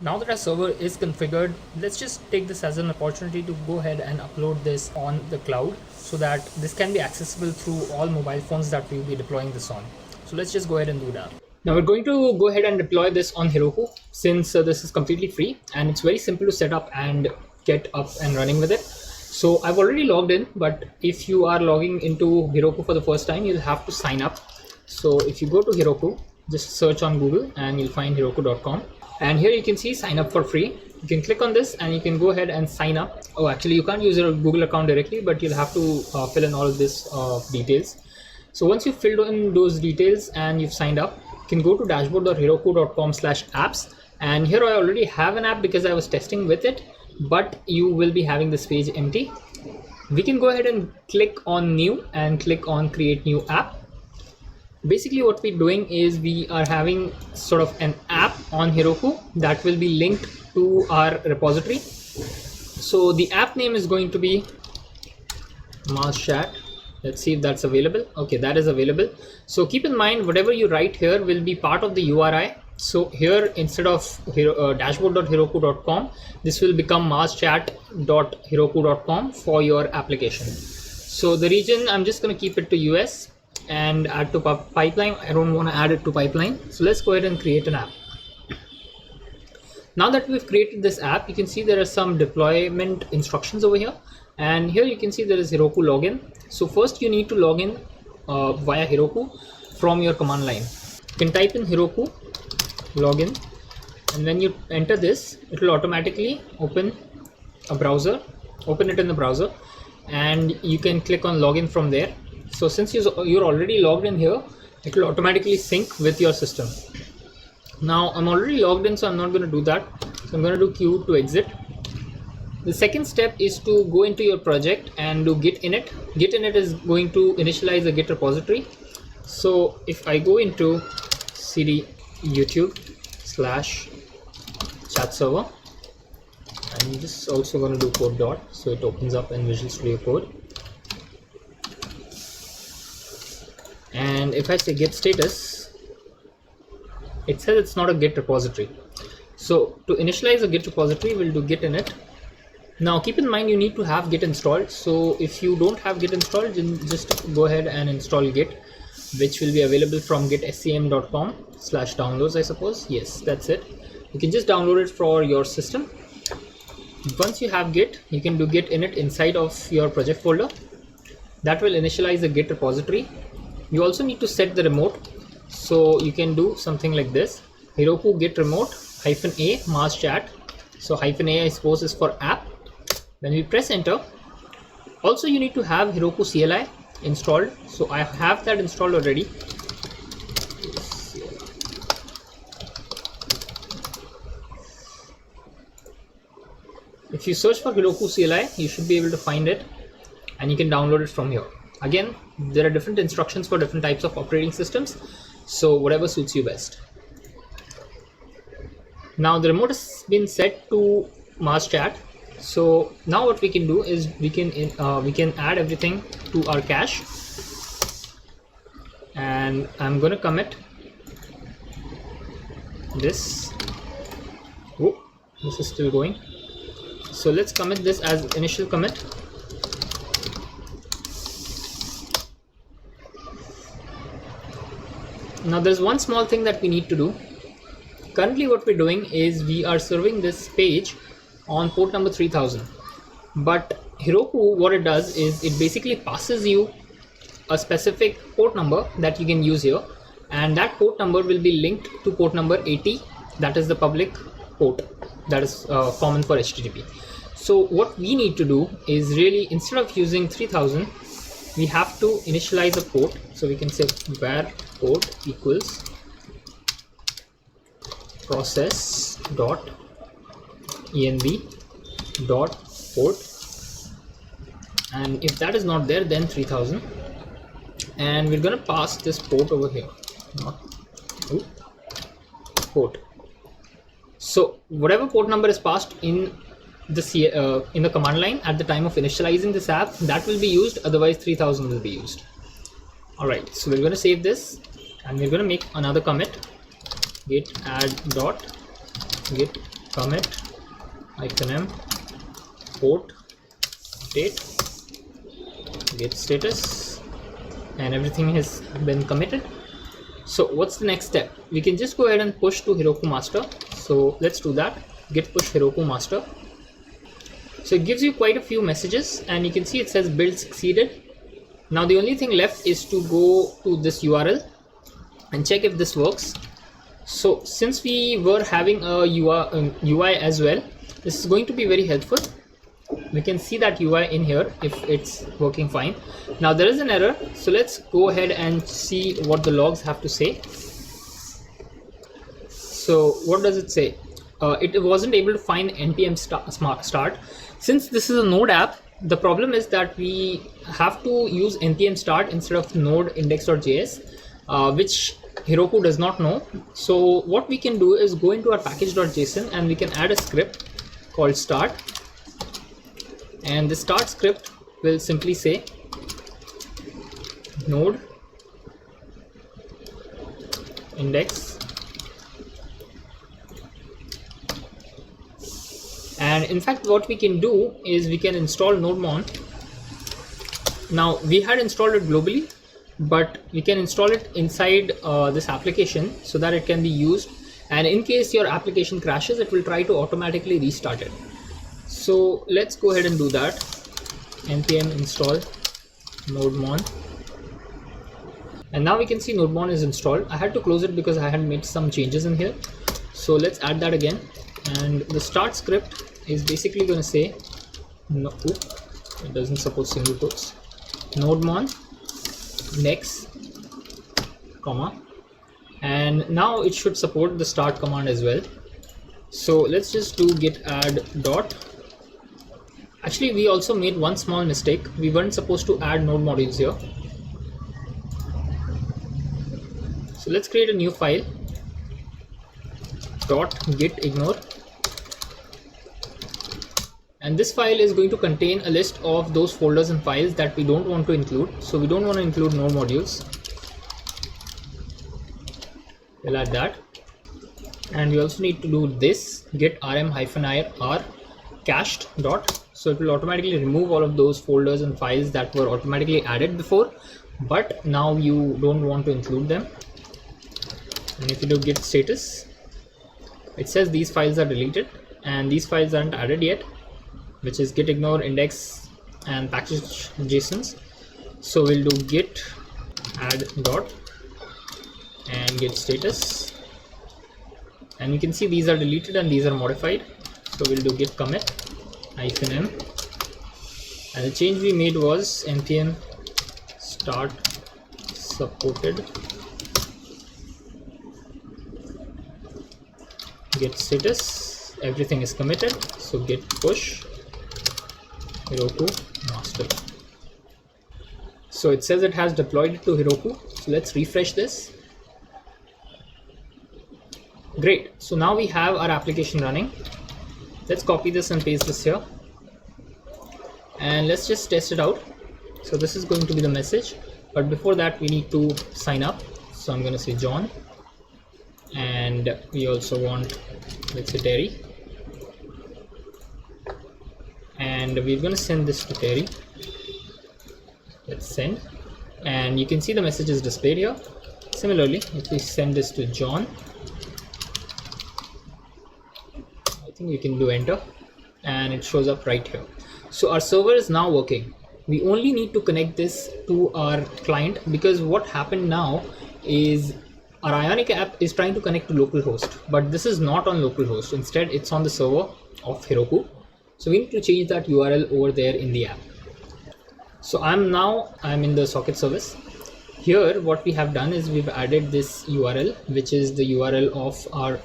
Now that our server is configured, let's just take this as an opportunity to go ahead and upload this on the cloud so that this can be accessible through all mobile phones that we'll be deploying this on. So let's just go ahead and do that. Now we're going to go ahead and deploy this on Heroku since this is completely free and it's very simple to set up and get up and running with it. So I've already logged in, but if you are logging into Heroku for the first time, you'll have to sign up. So if you go to Heroku, just search on Google and you'll find heroku.com. And here you can see sign up for free. You can click on this and you can go ahead and sign up. Oh, actually you can't use your Google account directly, but you'll have to fill in all of this details. So once you've filled in those details and you've signed up, you can go to dashboard.heroku.com/apps. And here I already have an app because I was testing with it, but you will be having this page empty. We can go ahead and click on new and click on create new app. Basically what we're doing is we are having sort of an app on Heroku that will be linked to our repository. So the app name is going to be Mars Chat. Let's see if that's available. Okay, that is available. So keep in mind whatever you write here will be part of the URI. So here instead of dashboard.heroku.com, this will become marschat.heroku.com for your application. So the region, I'm just going to keep it to US and add to pipeline. I don't want to add it to pipeline. So let's go ahead and create an app. Now that we've created this app, you can see there are some deployment instructions over here. And here you can see there is Heroku login. So first you need to log in via Heroku from your command line. You can type in Heroku login, and when you enter this, it will automatically open a browser, open it in the browser, and you can click on login from there. So since you're already logged in here, it will automatically sync with your system. Now I'm already logged in, so I'm not going to do that. So I'm going to do Q to exit. The second step is to go into your project and do git init. Git init is going to initialize a git repository. So if I go into cd YouTube/chat server, I'm just also going to do code dot, so it opens up in Visual Studio Code. And if I say git status, it says it's not a git repository. So to initialize a git repository, we'll do git init. Now keep in mind you need to have git installed. So if you don't have git installed, then just go ahead and install git, which will be available from gitscm.com/downloads, I suppose. Yes, that's it. You can just download it for your system. Once you have git, you can do git init inside of your project folder. That will initialize the git repository. You also need to set the remote. So you can do something like this: Heroku git remote -a Mars chat. So -a I suppose is for app. When we press enter, also you need to have Heroku CLI installed. So I have that installed already. If you search for Heroku CLI, you should be able to find it, and you can download it from here. Again, there are different instructions for different types of operating systems, so whatever suits you best. Now the remote has been set to Mars chat. So now what we can do is we can add everything to our cache, and I'm going to commit this. Oh, this is still going. So let's commit this as initial commit. Now there's one small thing that we need to do. Currently what we're doing is we are serving this page on port number 3000, but Heroku, what it does is it basically passes you a specific port number that you can use here, and that port number will be linked to port number 80. That is the public port that is common for HTTP. So what we need to do is really, instead of using 3000, we have to initialize a port. So we can say var port equals process dot env dot port, and if that is not there, then 3000, and we're going to pass this port over here, not port. So whatever port number is passed in the command line at the time of initializing this app, that will be used, otherwise 3000 will be used. Alright, so we're going to save this and we're going to make another commit, git add dot git commit -m port state get status, and everything has been committed. So what's the next step? We can just go ahead and push to Heroku master. So let's do that. Git push Heroku master. So it gives you quite a few messages, and you can see it says build succeeded. Now the only thing left is to go to this URL and check if this works. So since we were having a UI as well, this is going to be very helpful. We can see that UI in here if it's working fine. Now there is an error, so let's go ahead and see what the logs have to say. So what does it say? It wasn't able to find npm start. Since this is a node app, the problem is that we have to use npm start instead of node index.js, which Heroku does not know. So what we can do is go into our package.json and we can add a script called start, and the start script will simply say node index, and in fact what we can do is we can install NodeMod. Now we had installed it globally, but we can install it inside this application so that it can be used, and in case your application crashes, it will try to automatically restart it. So let's go ahead and do that. npm install NodeMod, and now we can see NodeMod is installed. I had to close it because I had made some changes in here, so let's add that again. And the start script is basically going to say no, it doesn't support single quotes, NodeMod next comma, and now it should support the start command as well. So let's just do git add dot. Actually, we also made one small mistake. We weren't supposed to add node modules here. So let's create a new file, dot git ignore, and this file is going to contain a list of those folders and files that we don't want to include. So we don't want to include node modules. We'll add that, and we also need to do this git rm-ir cached dot. So it will automatically remove all of those folders and files that were automatically added before, but now you don't want to include them. And if you do git status, it says these files are deleted and these files aren't added yet, which is git ignore, index, and package JSONs. So we'll do git add dot and git status, and you can see these are deleted and these are modified. So we'll do git commit -m, and the change we made was npm start supported git status, everything is committed. So git push Heroku master. So it says it has deployed it to Heroku. So let's refresh this. Great. So now we have our application running. Let's copy this and paste this here, and let's just test it out. So this is going to be the message, but before that we need to sign up. So I'm going to say John, and we also want, let's say, Terry, and we're going to send this to Terry. Let's send, and you can see the message is displayed here. Similarly, if we send this to John, we can do enter, and it shows up right here. So our server is now working. We only need to connect this to our client, because what happened now is our IONIC app is trying to connect to localhost, but this is not on localhost. Instead, it's on the server of Heroku. So we need to change that URL over there in the app. So I'm in the socket service. Here what we have done is we've added this URL, which is the URL of our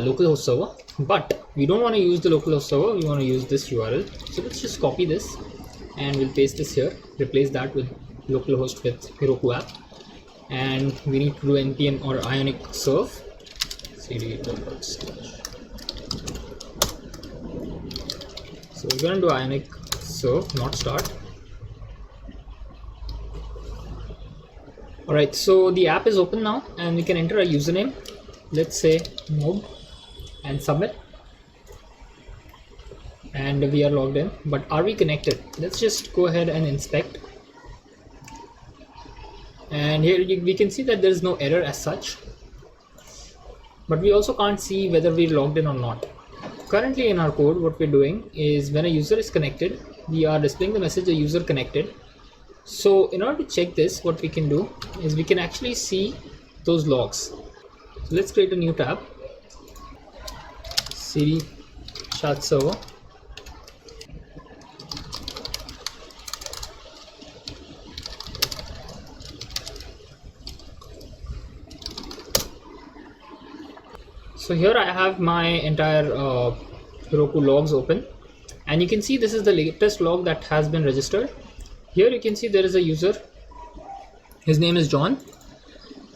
localhost server, but we don't want to use the localhost server, we want to use this URL. So let's just copy this and we'll paste this here, replace that with localhost with Heroku app, and we need to do npm or ionic serve cd. So we're going to do ionic serve, not start. Alright, so the app is open now and we can enter a username. Let's say node and submit. and we are logged in, but are we connected? Let's just go ahead and inspect. And here we can see that there is no error as such, but we also can't see whether we're logged in or not. Currently in our code, what we're doing is when a user is connected, we are displaying the message "a user connected." So in order to check this, what we can do is we can actually see those logs. So let's create a new tab, cd chat server. So here I have my entire Heroku logs open, and you can see this is the latest log that has been registered. Here you can see there is a user, his name is John,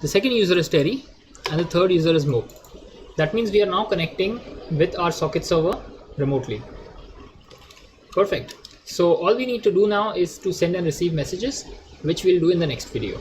the second user is Terry, and the third user is Mo. That means we are now connecting with our socket server remotely. Perfect. So all we need to do now is to send and receive messages, which we'll do in the next video.